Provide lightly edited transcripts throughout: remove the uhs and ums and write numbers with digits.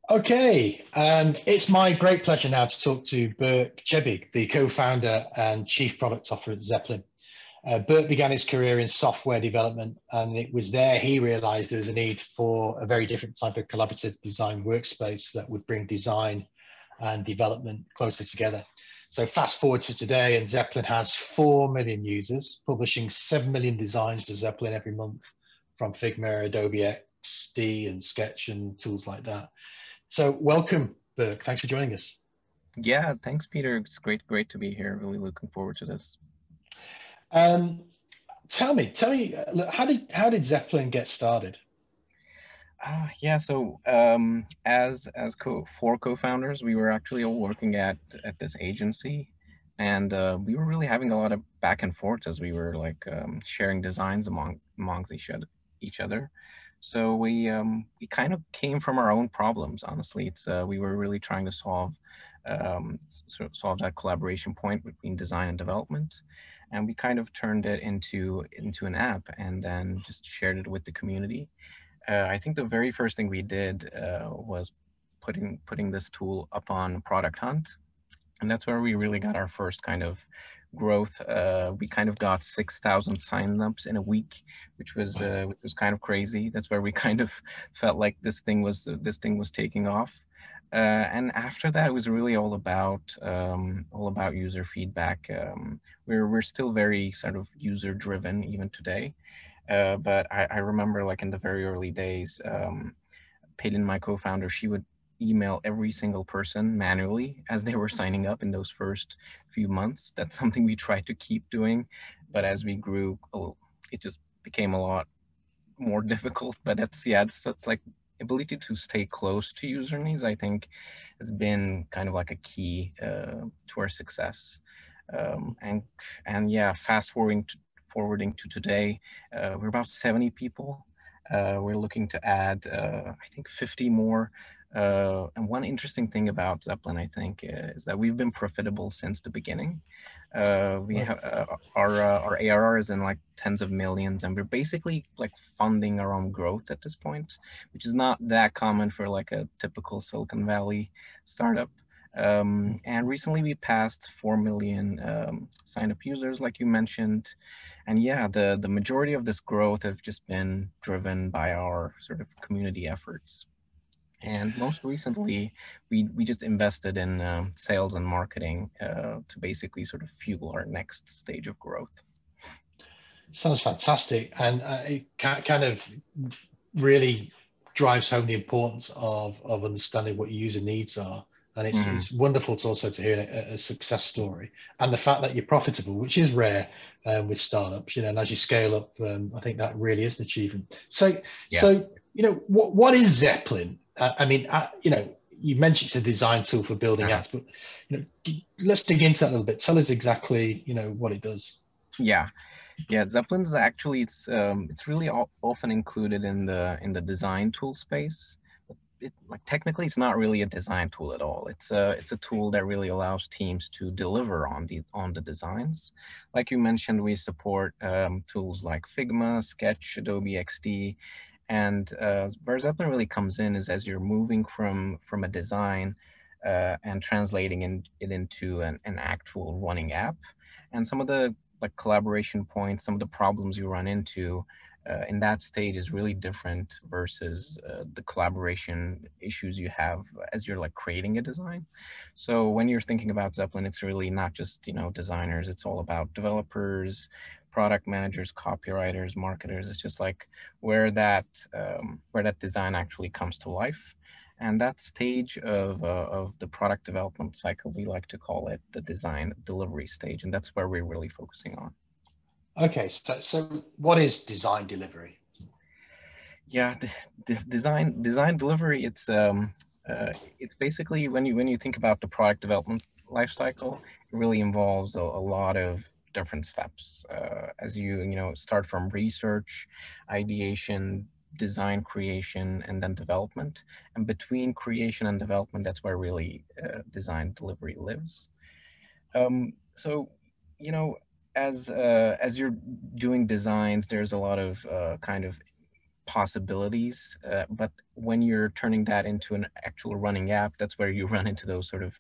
Okay, it's my great pleasure now to talk to Bert Jebig, the co-founder and chief product officer at Zeppelin. Bert began his career in software development, and it was there he realized there was a need for a very different type of collaborative design workspace that would bring design and development closer together. So fast forward to today, and Zeppelin has 4 million users, publishing 7 million designs to Zeppelin every month from Figma, Adobe XD, and Sketch and tools like that. So welcome, Berk. Thanks for joining us. Yeah, thanks, Peter. It's great to be here. Really looking forward to this. Tell me, how did Zeppelin get started? Yeah, so as four co-founders, we were actually all working at this agency, and we were really having a lot of back and forth as we were like sharing designs amongst each other. So we kind of came from our own problems. Honestly, it's we were really trying to solve that collaboration point between design and development, and we kind of turned it into an app, and then just shared it with the community. I think the very first thing we did was putting this tool up on Product Hunt, and that's where we really got our first kind of growth. We kind of got 6,000 signups in a week, which was kind of crazy. That's where we kind of felt like this thing was taking off. And after that, it was really all about user feedback. We're still very sort of user driven even today. But I remember like in the very early days, Peyton, my co-founder, she would email every single person manually as they were signing up in those first few months. That's something we tried to keep doing. But as we grew, it just became a lot more difficult. But that's like ability to stay close to user needs, I think, has been kind of like a key to our success. And yeah, fast forwarding to today, we're about 70 people. We're looking to add, I think, 50 more. And one interesting thing about Zeppelin, I think, is that we've been profitable since the beginning. We have our ARR is in like tens of millions, and we're basically like funding our own growth at this point, which is not that common for like a typical Silicon Valley startup. And recently we passed 4 million signed up users, like you mentioned. And yeah, the majority of this growth have just been driven by our sort of community efforts. And most recently, we just invested in sales and marketing to basically sort of fuel our next stage of growth. Sounds fantastic, and it kind of really drives home the importance of understanding what your user needs are. And it's wonderful to also to hear a success story, and the fact that you're profitable, which is rare with startups. And as you scale up, I think that really is an achievement. So, Yeah. So what is Zeppelin? I mean, you mentioned it's a design tool for building apps, but let's dig into that a little bit. Tell us exactly what it does. Yeah. Zeppelin's actually it's really often included in the design tool space. Like technically, it's not really a design tool at all. It's a tool that really allows teams to deliver on the designs. Like you mentioned, we support tools like Figma, Sketch, Adobe XD, and where Zeppelin really comes in is as you're moving from a design and translating it into an actual running app, and some of the like collaboration points, some of the problems you run into in that stage is really different versus the collaboration issues you have as you're like creating a design. So when you're thinking about Zeppelin, it's really not just designers. It's all about developers, product managers, copywriters, marketers. It's just like where that design actually comes to life. And that stage of the product development cycle, we like to call it the design delivery stage. And that's where we're really focusing on. Okay, so what is design delivery? Yeah, this design delivery, it's basically when you think about the product development lifecycle, it really involves a lot of different steps as you start from research, ideation, design creation, and then development. And between creation and development, that's where really design delivery lives. So as you're doing designs, there's a lot of kind of possibilities, but when you're turning that into an actual running app, that's where you run into those sort of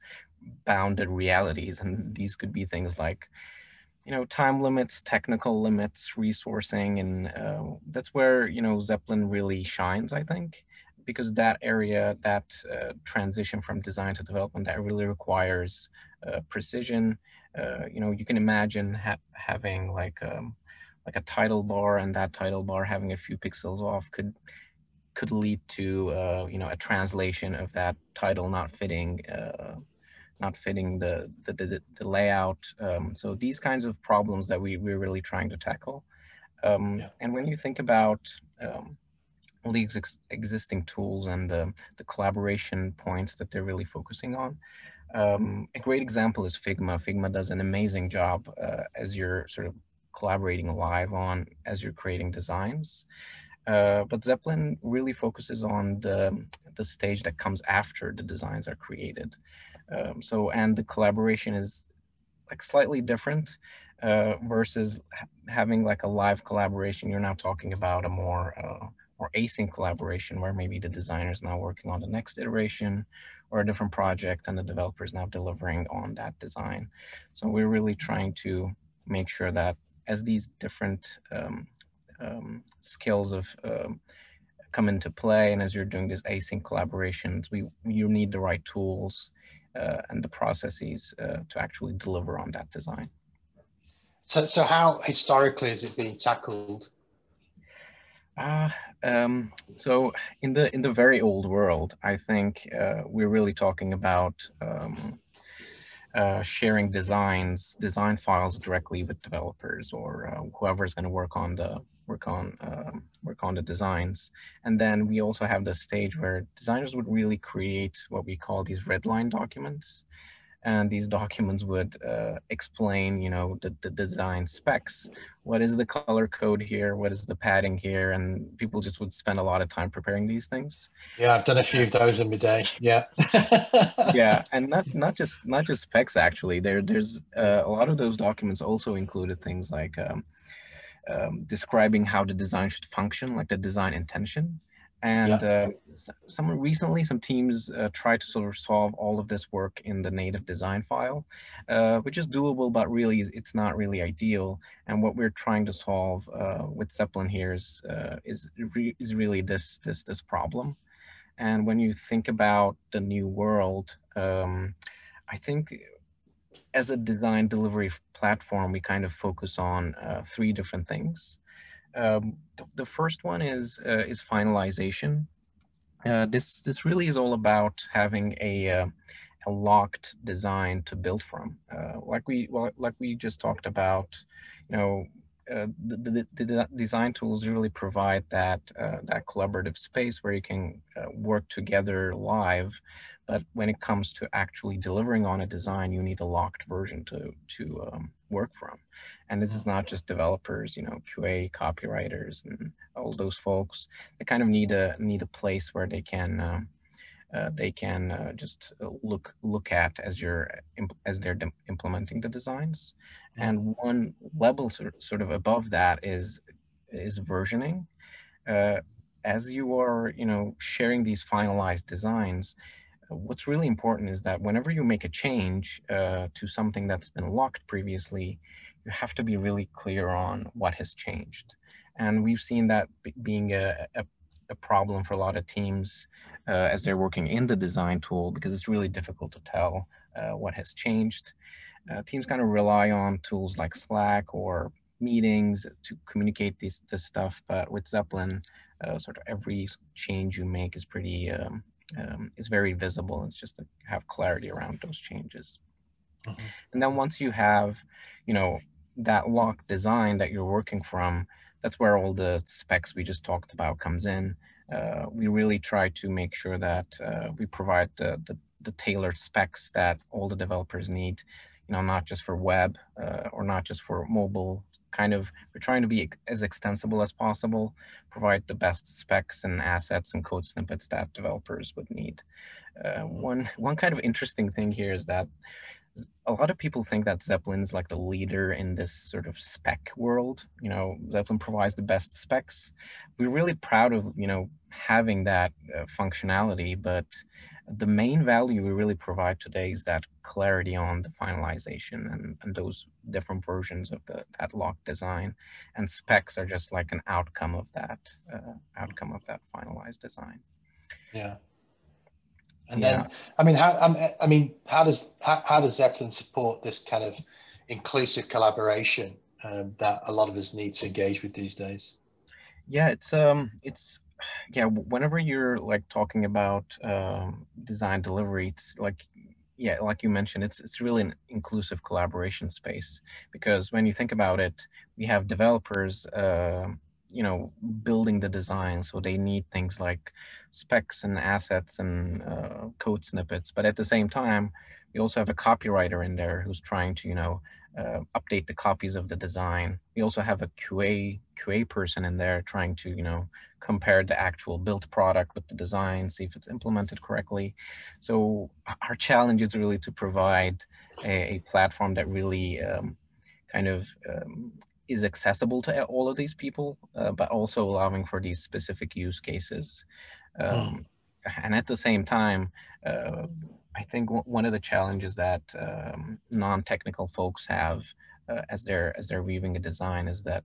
bounded realities. And these could be things like, time limits, technical limits, resourcing, and that's where, Zeppelin really shines, I think, because that area, that transition from design to development, that really requires precision. You can imagine having like a title bar, and that title bar having a few pixels off could lead to a translation of that title not fitting the layout. So these kinds of problems that we're really trying to tackle. Yeah. And when you think about all the existing tools and the collaboration points that they're really focusing on, a great example is Figma. Figma does an amazing job as you're sort of collaborating live on as you're creating designs. But Zeppelin really focuses on the stage that comes after the designs are created. And the collaboration is like slightly different versus having like a live collaboration. You're now talking about a more async collaboration where maybe the designer is now working on the next iteration or a different project and the developer is now delivering on that design. So we're really trying to make sure that as these different skills of come into play, and as you're doing these async collaborations, you need the right tools and the processes to actually deliver on that design. So how historically is it being tackled? So in the very old world, I think we're really talking about sharing design files directly with developers or whoever is going to work on the designs. And then we also have the stage where designers would really create what we call these redline documents. And these documents would explain, the design specs. What is the color code here? What is the padding here? And people just would spend a lot of time preparing these things. Yeah, I've done a few of those in my day. Yeah. Yeah, and not just specs actually. There's a lot of those documents also included things like describing how the design should function, like the design intention. And some teams try to sort of solve all of this work in the native design file, which is doable, but really it's not really ideal. And what we're trying to solve with Zeppelin here is really this problem. And when you think about the new world, I think as a design delivery platform, we kind of focus on three different things. The first one is finalization. This really is all about having a locked design to build from. Like we just talked about, the design tools really provide that collaborative space where you can work together live. But when it comes to actually delivering on a design, you need a locked version to work from. And this is not just developers, QA, copywriters, and all those folks. They kind of need a place where they can just look at as they're implementing the designs. And one level sort of above that is versioning. As you are sharing these finalized designs, what's really important is that whenever you make a change to something that's been locked previously, you have to be really clear on what has changed. And we've seen that being a problem for a lot of teams as they're working in the design tool, because it's really difficult to tell what has changed. Teams kind of rely on tools like Slack or meetings to communicate this stuff, but with Zeppelin, sort of every change you make is pretty is very visible. It's just to have clarity around those changes. And then once you have, that locked design that you're working from, that's where all the specs we just talked about comes in. We really try to make sure that we provide the tailored specs that all the developers need, not just for web or not just for mobile. We're trying to be as extensible as possible, provide the best specs and assets and code snippets that developers would need. One kind of interesting thing here is that a lot of people think that Zeppelin is like the leader in this sort of spec world. You know, Zeppelin provides the best specs. We're really proud of, you know, having that functionality, but the main value we really provide today is that clarity on the finalization and those different versions of that lock design, and specs are just like an outcome of that finalized design. Yeah. And Yeah. then, how does Zeppelin support this kind of inclusive collaboration that a lot of us need to engage with these days? Yeah, it's yeah, whenever you're like talking about design delivery, it's like, yeah, like you mentioned, it's really an inclusive collaboration space, because when you think about it, we have developers you know, building the design, so they need things like specs and assets and code snippets, but at the same time we also have a copywriter in there who's trying to, you know, update the copies of the design. We also have a QA person in there trying to, you know, compare the actual built product with the design, see if it's implemented correctly. So our challenge is really to provide a platform that really kind of is accessible to all of these people, but also allowing for these specific use cases. And at the same time, I think one of the challenges that non-technical folks have as they're weaving a design is that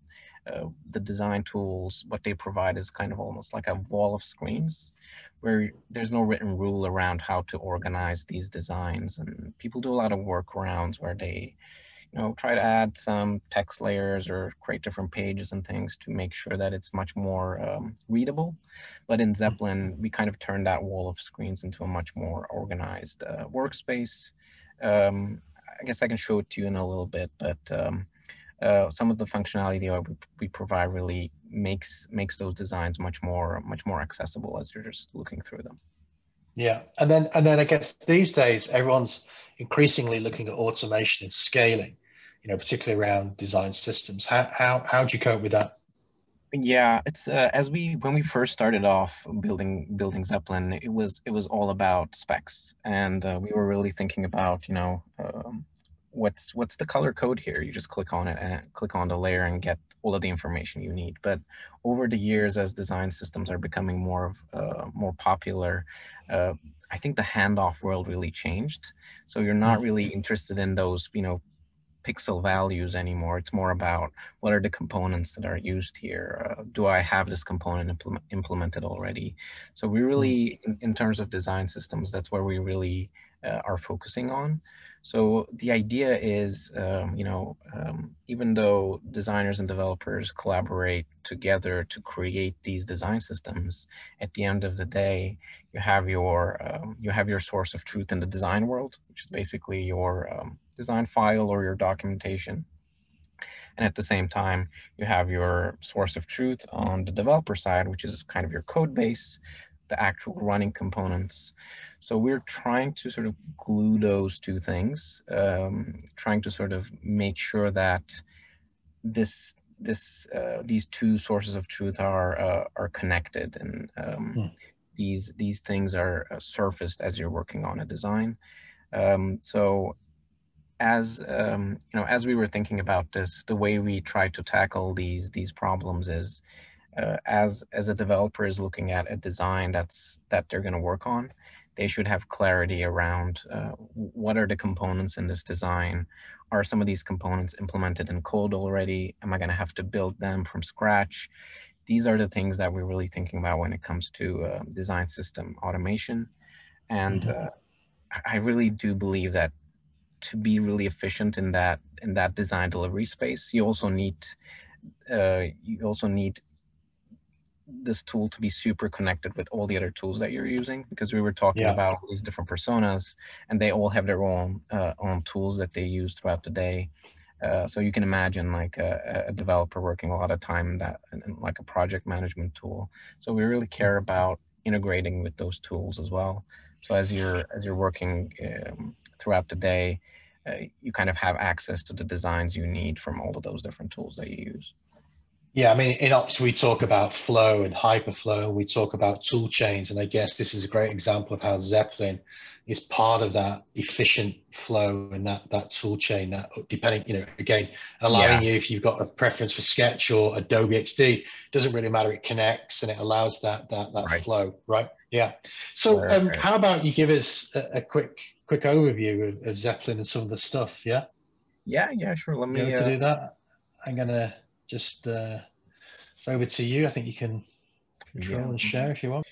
the design tools, what they provide is kind of almost like a wall of screens, where there's no written rule around how to organize these designs, and people do a lot of workarounds where they, you know, try to add some text layers or create different pages and things to make sure that it's much more readable. But in Zeppelin, we kind of turned that wall of screens into a much more organized workspace. I guess I can show it to you in a little bit, but some of the functionality that we provide really makes those designs much more accessible as you're just looking through them. Yeah, and then I guess these days everyone's increasingly looking at automation and scaling, you know, particularly around design systems. How do you cope with that? Yeah, it's as when we first started off building Zeppelin, it was all about specs, and we were really thinking about, you know, what's the color code here? You just click on it and click on the layer and get all of the information you need. But over the years, as design systems are becoming more popular, uh, I think the handoff world really changed. So you're not really interested in those, you know, pixel values anymore. It's more about what are the components that are used here. Do I have this component implemented already? So we really, in terms of design systems, that's where we really are focusing on. So the idea is, you know, even though designers and developers collaborate together to create these design systems, at the end of the day, you have your source of truth in the design world, which is basically your design file or your documentation. And at the same time, you have your source of truth on the developer side, which is kind of your code base, the actual running components. So we're trying to sort of glue those two things, trying to sort of make sure that these two sources of truth are connected, and these things are surfaced as you're working on a design. So as you know, as we were thinking about this, the way we try to tackle these problems is, as a developer is looking at a design that they're going to work on, they should have clarity around what are the components in this design. Are some of these components implemented in code already? Am I going to have to build them from scratch? These are the things that we're really thinking about when it comes to design system automation. And I really do believe that to be really efficient in that design delivery space, you also need this tool to be super connected with all the other tools that you're using, because we were talking Yeah. about these different personas, and they all have their own tools that they use throughout the day. So you can imagine like a developer working a lot of time in like a project management tool. So we really care about integrating with those tools as well. So as you're working throughout the day, you kind of have access to the designs you need from all of those different tools that you use. Yeah, I mean, in ops, we talk about flow and hyperflow, and we talk about tool chains. And I guess this is a great example of how Zeppelin is part of that efficient flow and that tool chain, that depending, again, Yeah, allowing you, if you've got a preference for Sketch or Adobe XD, doesn't really matter. It connects and it allows that right. flow, right? Yeah. So Right. how about you give us a quick overview of Zeppelin and some of the stuff? Yeah. Yeah, yeah, sure. Let You me, able to do that? I'm gonna just over to you. I think you can yeah. control and share if you want.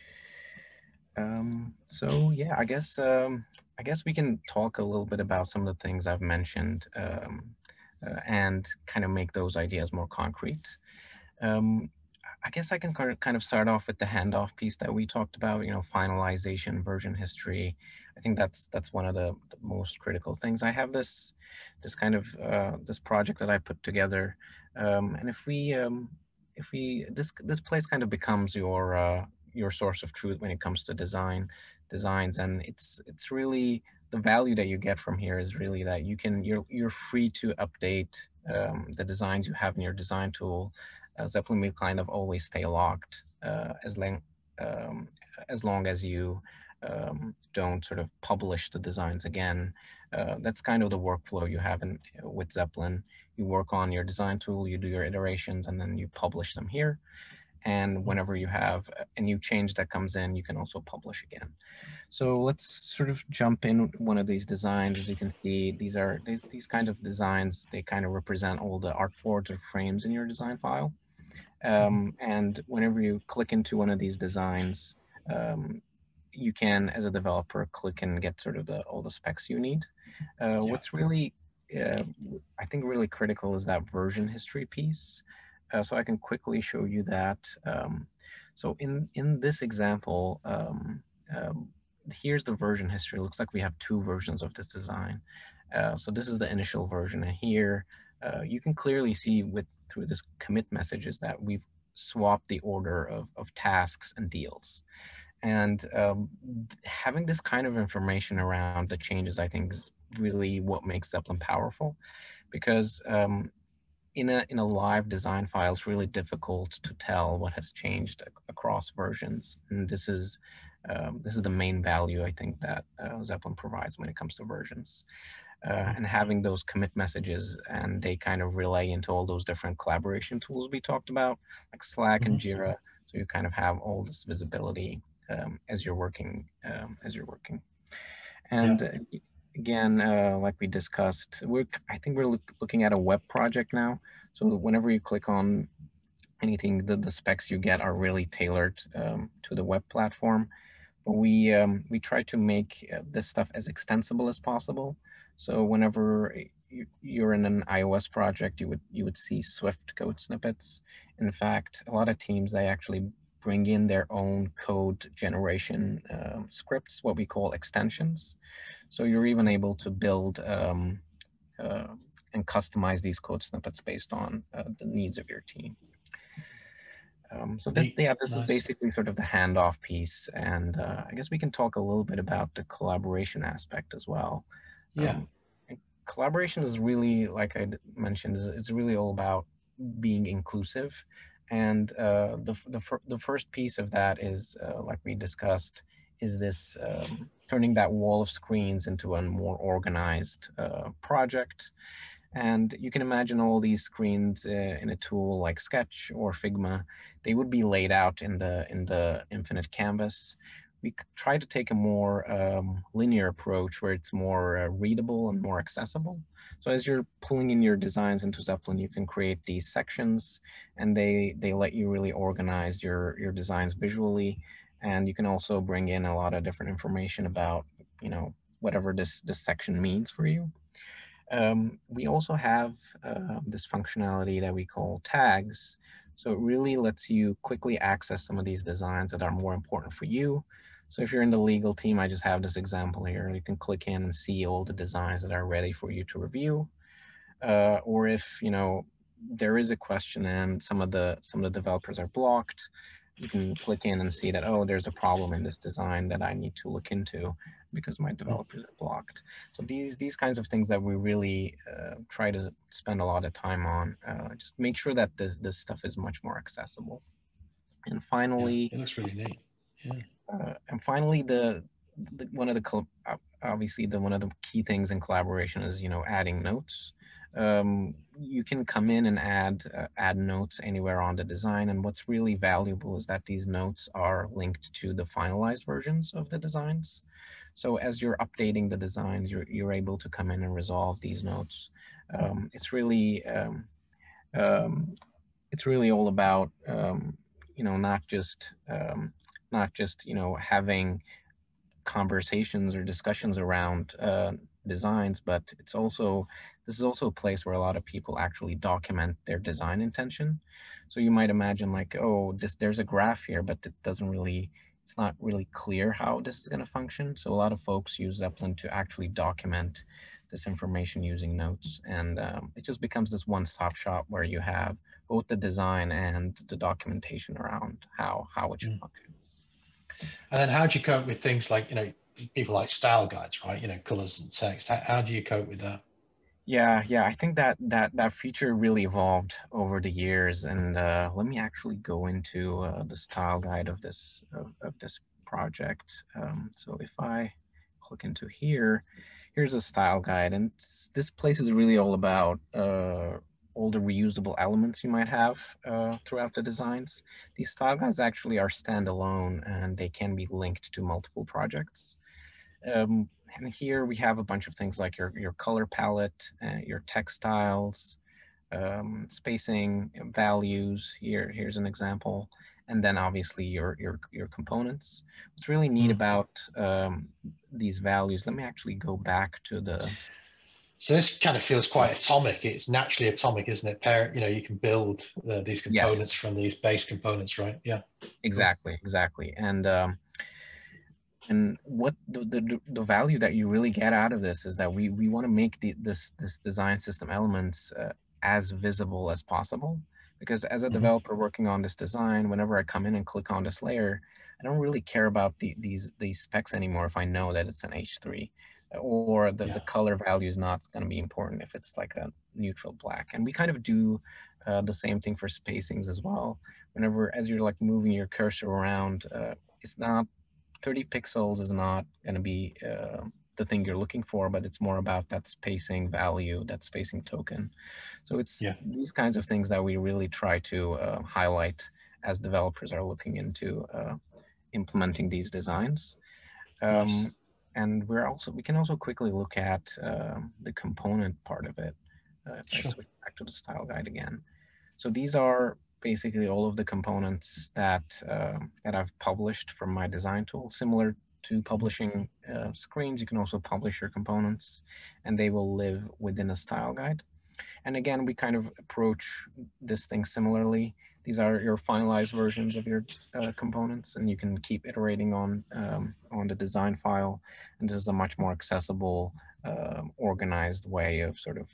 So yeah, I guess we can talk a little bit about some of the things I've mentioned, and kind of make those ideas more concrete. Um, I guess I can kind of start off with the handoff piece that we talked about, finalization, version history. I think that's one of the most critical things. I have this kind of this project that I put together, and if we this place kind of becomes your source of truth when it comes to designs, and it's really the value that you get from here is really that you're free to update the designs you have in your design tool. Zeppelin will kind of always stay locked um, as long as you don't sort of publish the designs again. That's kind of the workflow you have with Zeppelin. You work on your design tool, you do your iterations, and then you publish them here. And whenever you have a new change that comes in, you can also publish again. So let's sort of jump in one of these designs. As you can see, these kinds of designs, they kind of represent all the artboards or frames in your design file. And whenever you click into one of these designs, you can, as a developer, click and get sort of all the specs you need. Yeah. What's really, uh, I think, really critical is that version history piece. So I can quickly show you that. So in this example, um, here's the version history. It looks like we have two versions of this design. So this is the initial version, and here you can clearly see through this commit messages that we've swapped the order of tasks and deals. And having this kind of information around the changes, I think, is really what makes Zeppelin powerful, because in a live design file, it's really difficult to tell what has changed across versions. And this is the main value I think that Zeppelin provides when it comes to versions. And having those commit messages, and they kind of relay into all those different collaboration tools we talked about, like Slack and Jira. So you kind of have all this visibility as you're working. Yeah. And again, like we discussed, I think we're looking at a web project now. So whenever you click on anything, the specs you get are really tailored to the web platform. But we try to make this stuff as extensible as possible. So whenever you're in an iOS project, you would see Swift code snippets. In fact, a lot of teams, they actually bring in their own code generation scripts, what we call extensions. So you're even able to build uh, and customize these code snippets based on the needs of your team. So Neat. yeah, this is Nice. basically sort of the handoff piece, and I guess we can talk a little bit about the collaboration aspect as well. Yeah. Um, and collaboration is really, like mentioned, it's really all about being inclusive, and the first piece of that is, like we discussed, is this turning that wall of screens into a more organized project. And you can imagine all these screens in a tool like Sketch or Figma. They would be laid out in the infinite canvas. We try to take a more linear approach where it's more readable and more accessible. So as you're pulling in your designs into Zeppelin, you can create these sections, and they let you really organize your designs visually. And you can also bring in a lot of different information about, whatever this section means for you. We also have this functionality that we call tags. So it really lets you quickly access some of these designs that are more important for you. So if you're in the legal team, I just have this example here. You can click in and see all the designs that are ready for you to review. Or if there is a question and some of the developers are blocked, you can click in and see that, oh, there's a problem in this design that I need to look into. because my developers are blocked. So these kinds of things that we really try to spend a lot of time on, just make sure that this stuff is much more accessible. And finally, it looks really neat. And finally, one of the obviously one of the key things in collaboration is, you know, adding notes. You can come in and add notes anywhere on the design, and what's really valuable is that these notes are linked to the finalized versions of the designs. So as you're updating the designs, you're able to come in and resolve these notes. It's really all about you know, not just you know, having conversations or discussions around designs, but this is also a place where a lot of people actually document their design intention. So you might imagine like, oh, there's a graph here, but it's not really clear how this is going to function. So a lot of folks use Zeppelin to actually document this information using notes, and it just becomes this one-stop shop where you have both the design and the documentation around how it should function. And then how do you cope with things like, you know, people like style guides, right? You know, colors and text. How do you cope with that? Yeah, I think that feature really evolved over the years, and let me actually go into the style guide of this project. So if I click into here, here's a style guide, and this place is really all about all the reusable elements you might have throughout the designs. These style guides actually are standalone, and they can be linked to multiple projects. And here we have a bunch of things like your color palette, your textiles, spacing, values. Here's an example, and then obviously your components. What's really neat about these values, let me actually go back to the. So this kind of feels quite atomic. It's naturally atomic, isn't it? You know, you can build these components Yes, from these base components, right? Yeah. exactly, and what the value that you really get out of this is that we want to make this design system elements as visible as possible, because as a developer working on this design, whenever I come in and click on this layer, I don't really care about these specs anymore if I know that it's an H3, or the color value is not going to be important if it's like a neutral black. And we kind of do the same thing for spacings as well. Whenever, as you're like moving your cursor around, it's not 30 pixels is not going to be the thing you're looking for, but it's more about that spacing value, that spacing token. So it's these kinds of things that we really try to highlight as developers are looking into implementing these designs. Nice. And we can also quickly look at the component part of it. If I switch back to the style guide again. So these are basically all of the components that I've published from my design tool. Similar to publishing screens, you can also publish your components, and they will live within a style guide. And again, we kind of approach this thing similarly. These are your finalized versions of your components, and you can keep iterating on the design file. And this is a much more accessible, organized way of sort of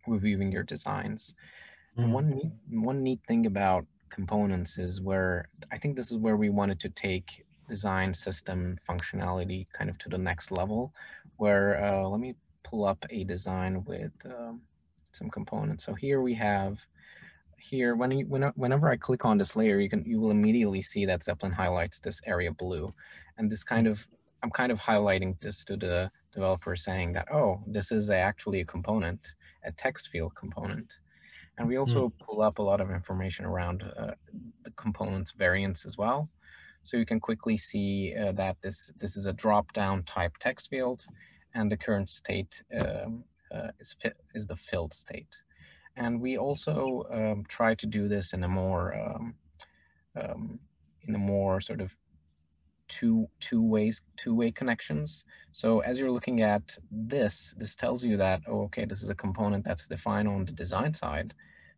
reviewing your designs. And one neat thing about components is where I think this is where we wanted to take design system functionality kind of to the next level, where let me pull up a design with some components. So here we have whenever I click on this layer, you will immediately see that Zeppelin highlights this area blue, and this I'm kind of highlighting this to the developer, saying that, oh, this is actually a component, a text field component. And we also pull up a lot of information around the components variants as well. So you can quickly see that this is a drop-down type text field, and the current state is the filled state. And we also try to do this in a more sort of two-way connections. So as you're looking at this tells you that, oh, okay, this is a component that's defined on the design side,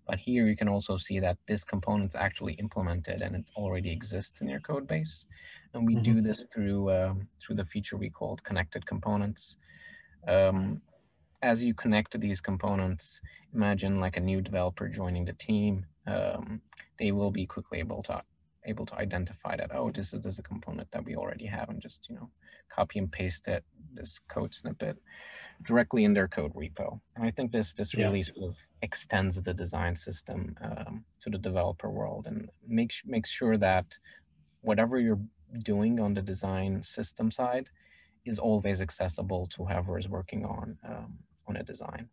but here you can also see that this component's actually implemented and it already exists in your code base. And we do this through the feature we called connected components. As you connect to these components, imagine like a new developer joining the team. They will be quickly able to able to identify that, oh, this is a component that we already have, and just, copy and paste this code snippet directly in their code repo. And I think this Yeah. really sort of extends the design system to the developer world, and makes sure that whatever you're doing on the design system side is always accessible to whoever is working on a design.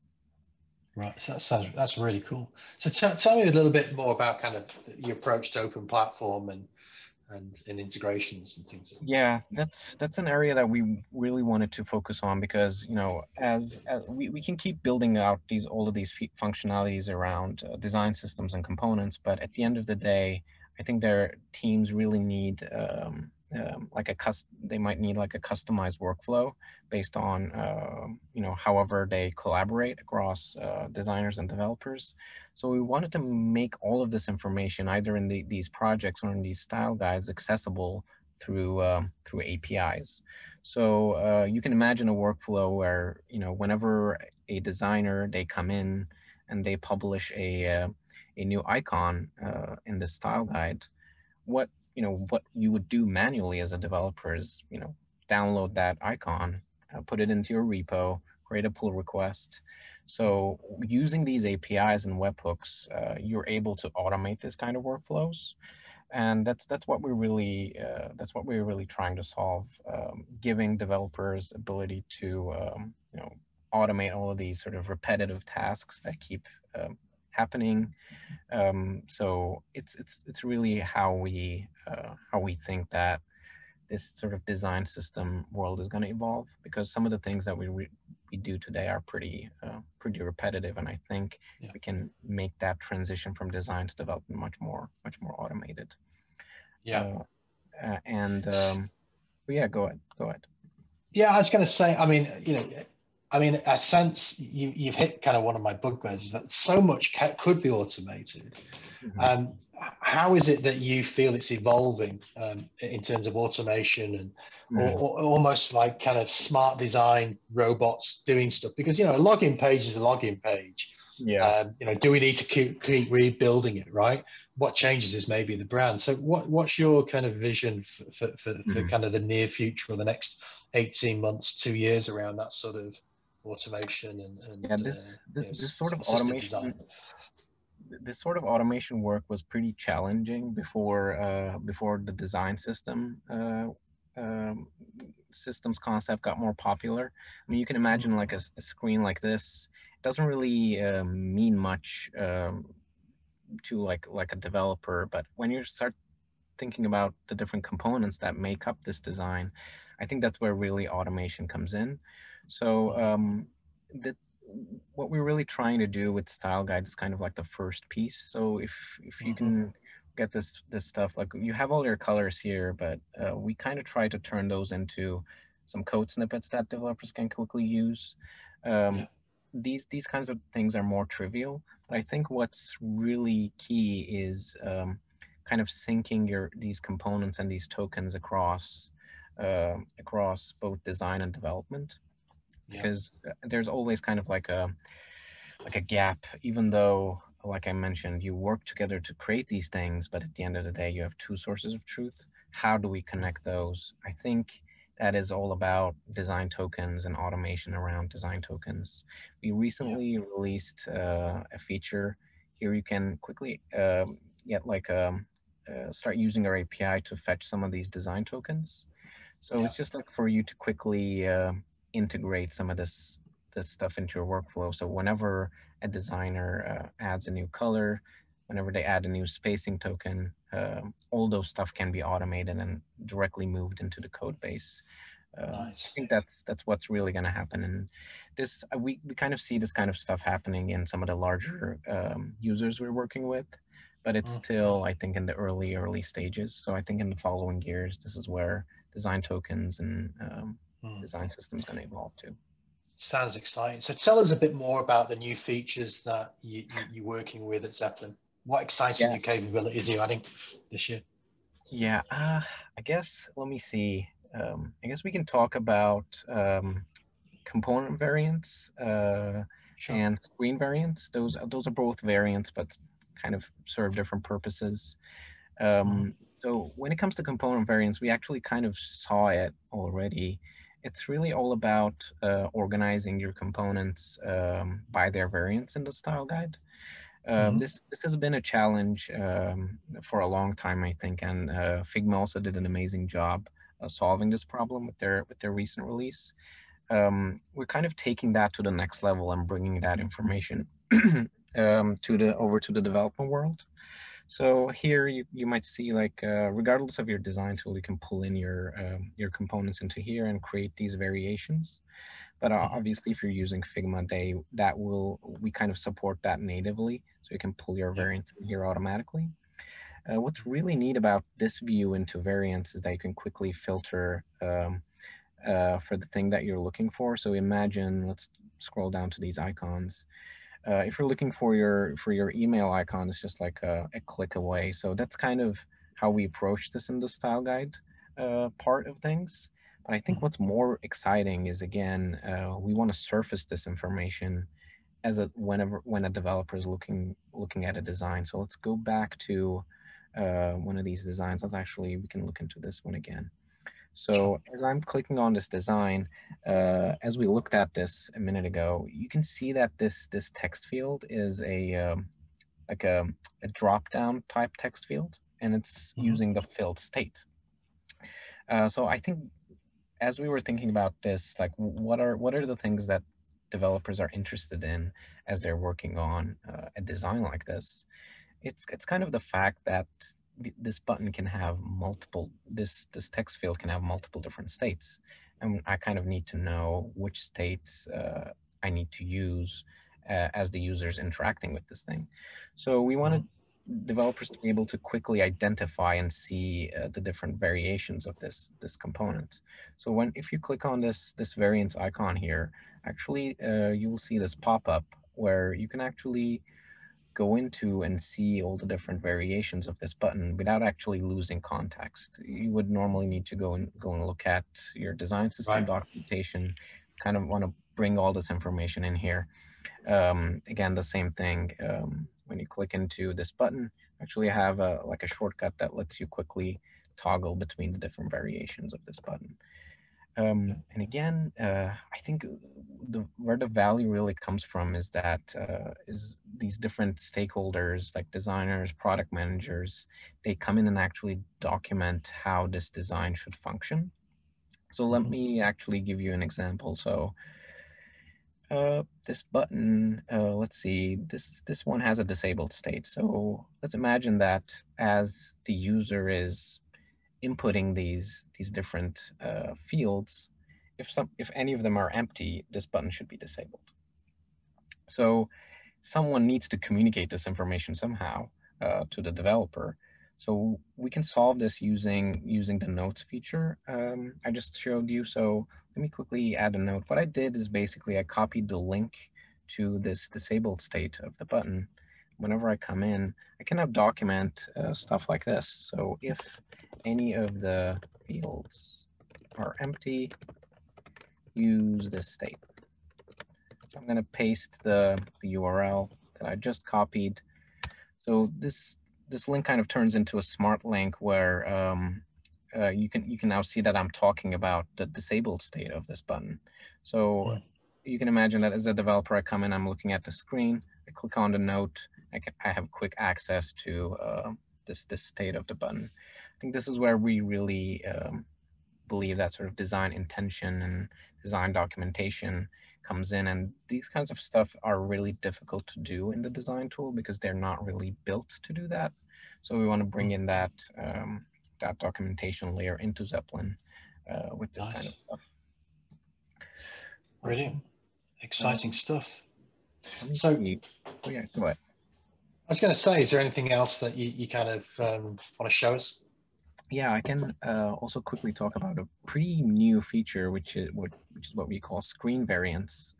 Right, so that's really cool. So tell me a little bit more about kind of your approach to open platform and integrations and things. Yeah, that's an area that we really wanted to focus on, because as we can keep building out all of these functionalities around design systems and components, but at the end of the day, I think their teams really need like they might need like a customized workflow based on however they collaborate across designers and developers. So we wanted to make all of this information either in these projects or in these style guides accessible through APIs. So you can imagine a workflow where whenever a designer, they come in and they publish a new icon in the style guide, what what you would do manually as a developer is download that icon, put it into your repo, create a pull request. So using these APIs and webhooks, you're able to automate this kind of workflows. And that's what we're really trying to solve, giving developers ability to automate all of these sort of repetitive tasks that keep happening. So it's really how we think that this sort of design system world is going to evolve, because some of the things that we do today are pretty repetitive, and I think we can make that transition from design to development much more automated. Yeah. Yeah, go ahead. Yeah, I was going to say, I mean, I sense you've hit kind of one of my bugbears, is that so much could be automated. Mm-hmm. How is it that you feel it's evolving in terms of automation and or almost like kind of smart design robots doing stuff? Because, a login page is a login page. Yeah. Do we need to keep rebuilding it, right? What changes is maybe the brand. So what's your kind of vision for kind of the near future, or the next 18 months, 2 years, around that sort of automation and this sort of system automation design? This sort of automation work was pretty challenging before the design system systems concept got more popular. I mean, you can imagine like a screen like this. It doesn't really mean much to like a developer, but when you start thinking about the different components that make up this design, I think that's where really automation comes in. So what we're really trying to do with style guide is kind of like the first piece. So if you can get this stuff, like you have all your colors here, but we kind of try to turn those into some code snippets that developers can quickly use. These kinds of things are more trivial, but I think what's really key is kind of syncing these components and these tokens across both design and development, because there's always kind of like a gap, even though, like I mentioned, you work together to create these things, but at the end of the day, you have two sources of truth. How do we connect those? I think that is all about design tokens and automation around design tokens. We recently released a feature here. You can quickly start using our API to fetch some of these design tokens. So it's just like for you to quickly integrate some of this stuff into your workflow. So whenever a designer adds a new color, whenever they add a new spacing token, all those stuff can be automated and directly moved into the code base. Nice. I think that's what's really going to happen. And this we kind of see this kind of stuff happening in some of the larger users we're working with, but it's still, I think, in the early stages. So I think in the following years, this is where design tokens and design systems going to evolve too. Sounds exciting. So tell us a bit more about the new features that you're working with at Zeppelin. What exciting new capabilities are you adding this year? Yeah, I guess, let me see. I guess we can talk about component variants and screen variants. Those are both variants, but kind of serve different purposes. So when it comes to component variants, we actually kind of saw it already. It's really all about organizing your components by their variants in the style guide. This has been a challenge for a long time, I think, and Figma also did an amazing job solving this problem with their recent release. We're kind of taking that to the next level and bringing that information over to the development world. So here you might see, like, regardless of your design tool, you can pull in your components into here and create these variations. But obviously, if you're using Figma, we kind of support that natively, so you can pull your variants in here automatically. What's really neat about this view into variants is that you can quickly filter for the thing that you're looking for. So imagine, let's scroll down to these icons. If you're looking for your email icon, it's just like a click away. So that's kind of how we approach this in the style guide part of things. But I think what's more exciting is, again, we want to surface this information when a developer is looking at a design. So let's go back to one of these designs. We can look into this one again. So as I'm clicking on this design, as we looked at this a minute ago, you can see that this text field is like a drop-down type text field, and it's using the filled state. So I think as we were thinking about this, like, what are the things that developers are interested in as they're working on a design like this? It's kind of the fact that this button can have this text field can have multiple different states, and I kind of need to know which states I need to use as the user's interacting with this thing. So we wanted developers to be able to quickly identify and see the different variations of this component. So if you click on this variants icon here, actually you will see this pop-up where you can actually go into and see all the different variations of this button without actually losing context. You would normally need to go and look at your design system documentation, kind of want to bring all this information in here. Again, the same thing. When you click into this button, actually have like a shortcut that lets you quickly toggle between the different variations of this button. And again, I think where the value really comes from is that is these different stakeholders, like designers, product managers, they come in and actually document how this design should function. So let me actually give you an example. So this button, let's see, this one has a disabled state. So let's imagine that as the user is inputting these different fields, if any of them are empty, this button should be disabled. So someone needs to communicate this information somehow to the developer. So we can solve this using the notes feature I just showed you. So let me quickly add a note. What I did is basically I copied the link to this disabled state of the button. Whenever I come in, I can now document stuff like this. So if any of the fields are empty, use this state. So I'm going to paste the URL that I just copied. So this link kind of turns into a smart link where you can now see that I'm talking about the disabled state of this button. So you can imagine that as a developer, I come in, I'm looking at the screen, I click on the note, I have quick access to this state of the button. I think this is where we really believe that sort of design intention and design documentation comes in, and these kinds of stuff are really difficult to do in the design tool because they're not really built to do that. So we want to bring in that that documentation layer into Zeppelin with this kind of stuff. Brilliant, exciting stuff. So, oh yeah, go ahead. I was going to say, is there anything else that you kind of want to show us? Yeah, I can also quickly talk about a pretty new feature, which is what we call screen variants.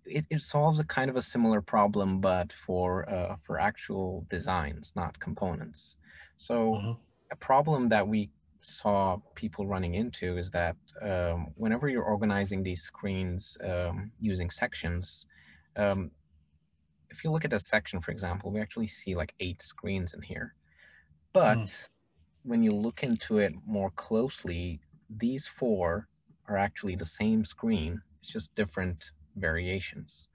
It solves a kind of a similar problem, but for actual designs, not components. So a problem that we saw people running into is that whenever you're organizing these screens using sections, if you look at a section, for example, we actually see like 8 screens in here. But when you look into it more closely, these four are actually the same screen. It's just different variations.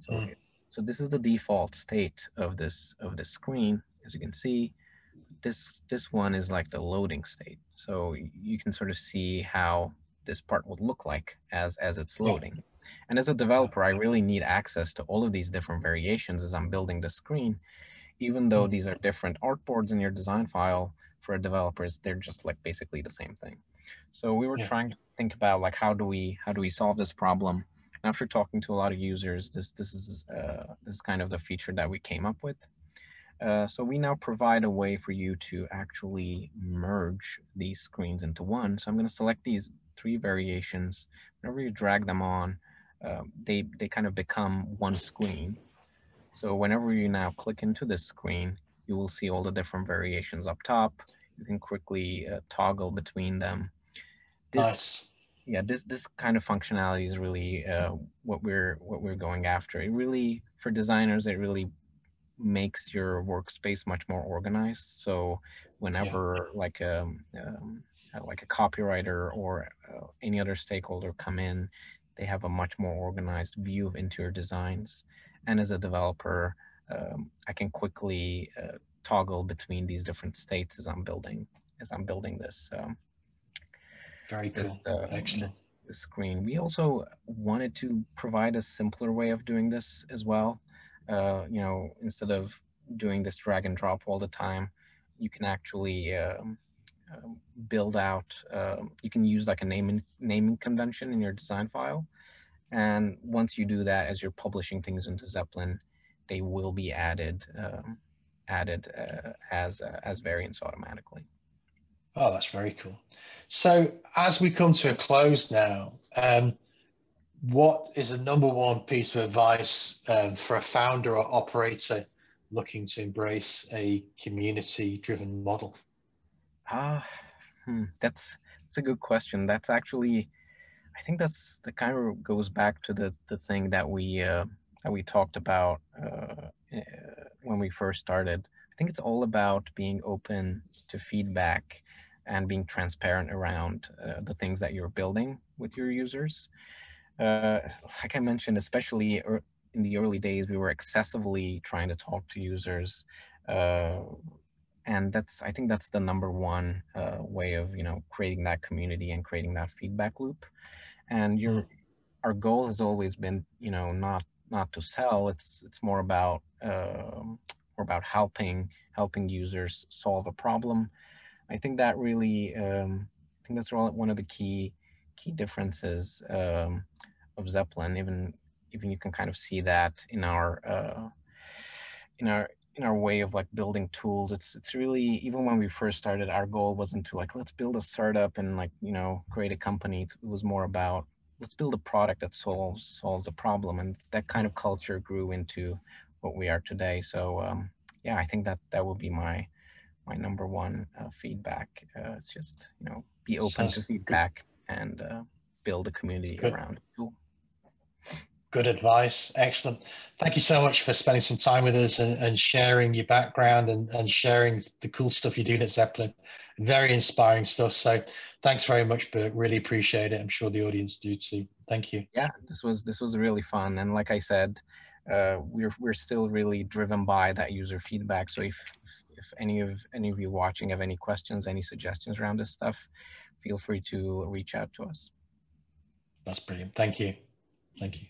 So, so this is the default state of this screen. As you can see, this one is like the loading state. So you can sort of see how this part would look like as it's loading. And as a developer, I really need access to all of these different variations as I'm building the screen. Even though these are different artboards in your design file, for developers, they're just like basically the same thing. So we were trying to think about like how do we solve this problem? And after talking to a lot of users, this is kind of the feature that we came up with. So we now provide a way for you to actually merge these screens into one. So I'm going to select these three variations. Whenever you drag them on, they kind of become one screen. So whenever you now click into this screen, you will see all the different variations up top. You can quickly toggle between them. This kind of functionality is really what we're going after. It really, for designers, it really makes your workspace much more organized. So whenever like a copywriter or any other stakeholder come in, they have a much more organized view of interior designs. And as a developer, I can quickly toggle between these different states as I'm building this. Very cool. Excellent. This screen. We also wanted to provide a simpler way of doing this as well. You know, instead of doing this drag and drop all the time, you can actually build out. You can use like a naming convention in your design file, and once you do that, as you're publishing things into Zeppelin, they will be added as variants automatically. Oh, that's very cool. So as we come to a close now, what is the number one piece of advice for a founder or operator looking to embrace a community-driven model? That's a good question. That's actually, I think that kind of goes back to the thing that we talked about when we first started. I think it's all about being open to feedback and being transparent around the things that you're building with your users. Like I mentioned, especially in the early days, we were excessively trying to talk to users. And I think that's the number one way of, you know, creating that community and creating that feedback loop. And our goal has always been, you know, not to sell. It's more about helping users solve a problem. I think that really, I think that's one of the key differences of Zeppelin. Even you can kind of see that in our way of like building tools. It's really, even when we first started, our goal wasn't to like, let's build a startup and like, you know, create a company. It was more about, let's build a product that solves a problem. And that kind of culture grew into what we are today. So yeah, I think that would be my number one feedback. It's just, you know, be open to feedback and build a community around it. Cool. Good advice. Excellent. Thank you so much for spending some time with us and sharing your background and sharing the cool stuff you're doing at Zeppelin. Very inspiring stuff. So thanks very much, Bert. Really appreciate it. I'm sure the audience do too. Thank you. Yeah, this was really fun. And like I said, we're still really driven by that user feedback. So if any of you watching have any questions, any suggestions around this stuff, feel free to reach out to us. That's brilliant. Thank you. Thank you.